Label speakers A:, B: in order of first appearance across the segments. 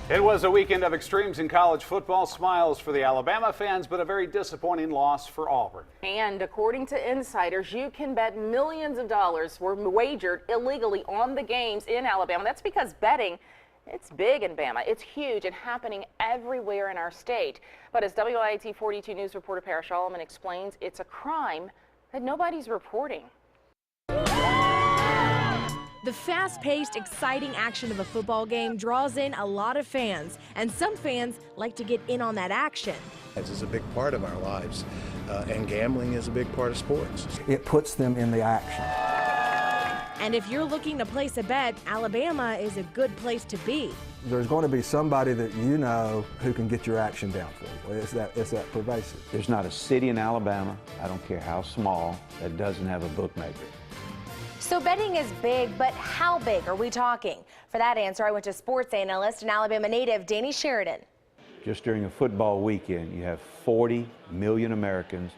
A: It was a weekend of extremes in college football. Smiles for the Alabama fans, but a very disappointing loss for Auburn.
B: And according to insiders, you can bet millions of dollars were wagered illegally on the games in Alabama. That's because betting, it's big in Bama. It's huge and happening everywhere in our state. But as WIAT 42 News reporter Parrish Solomon explains, it's a crime that nobody's reporting.
C: The fast-paced, exciting action of a football game draws in a lot of fans, and some fans like to get in on that action.
D: This is a big part of our lives, and gambling is a big part of sports.
E: It puts them in the action.
C: And if you're looking to place a bet, Alabama is a good place to be.
E: There's going to be somebody that you know who can get your action down for you. It's that pervasive.
F: There's not a city in Alabama, I don't care how small, that doesn't have a bookmaker.
G: So betting is big, but how big are we talking? For that answer, I went to sports analyst and Alabama native Danny Sheridan.
F: Just during a football weekend, you have 40 million Americans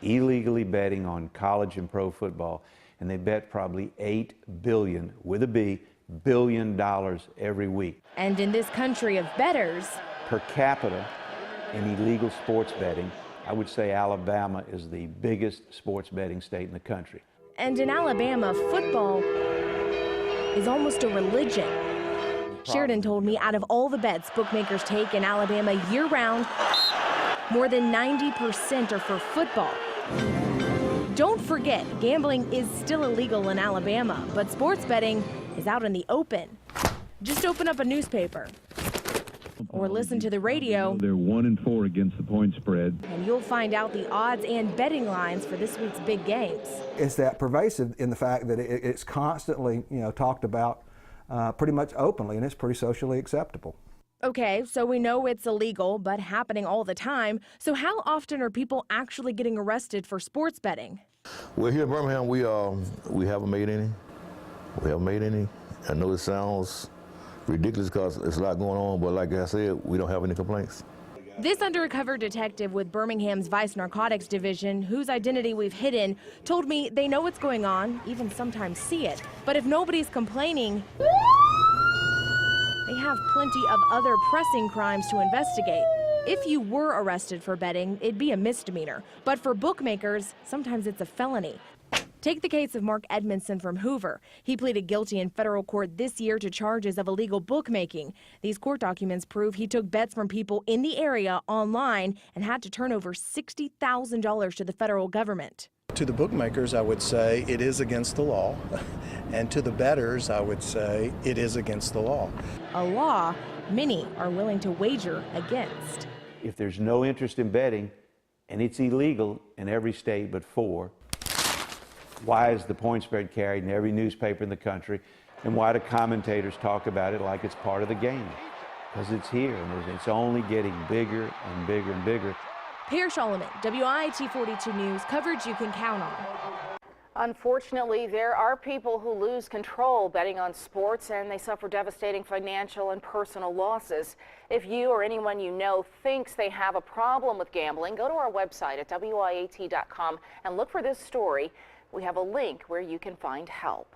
F: illegally betting on college and pro football, and they bet probably $8 billion, with a B, billion dollars every week.
C: And in this country of bettors,
F: per capita in illegal sports betting, I would say Alabama is the biggest sports betting state in the country.
C: and in Alabama, football is almost a religion. Sheridan told me out of all the bets bookmakers take in Alabama year-round, more than 90% are for football. Don't forget, gambling is still illegal in Alabama, but sports betting is out in the open. Just open up a newspaper or listen to the radio.
H: They're 1-4 against the point spread.
C: And you'll find out the odds and betting lines for this week's big games.
E: It's that pervasive in the fact that it's constantly, talked about pretty much openly, and it's pretty socially acceptable.
C: Okay, so we know it's illegal, but happening all the time. So how often are people actually getting arrested for sports betting?
I: Well, here in Birmingham, we haven't made any. We haven't made any. I know it sounds ridiculous because there's a lot going on, but like I said, we don't have any complaints.
C: This undercover detective with Birmingham's Vice Narcotics Division, whose identity we've hidden, told me they know what's going on, even sometimes see it. But if nobody's complaining, they have plenty of other pressing crimes to investigate. If you were arrested for betting, it'd be a misdemeanor. But for bookmakers, sometimes it's a felony. Take the case of Mark Edmondson from Hoover. He pleaded guilty in federal court this year to charges of illegal bookmaking. These court documents prove he took bets from people in the area online and had to turn over $60,000 to the federal government.
D: To the bookmakers, I would say it is against the law, and to the bettors, I would say it is against the law.
C: A law many are willing to wager against.
F: If there's no interest in betting, and it's illegal in every state but 4, why is the point spread carried in every newspaper in the country, and why do commentators talk about it like it's part of the game? Because it's here, and it's only getting bigger and bigger and bigger.
C: Parrish Solomon, WIAT 42 News, coverage you can count on.
B: Unfortunately, there are people who lose control betting on sports, and they suffer devastating financial and personal losses. If you or anyone you know thinks they have a problem with gambling, go to our website at WIAT.com and look for this story. We have a link where you can find help.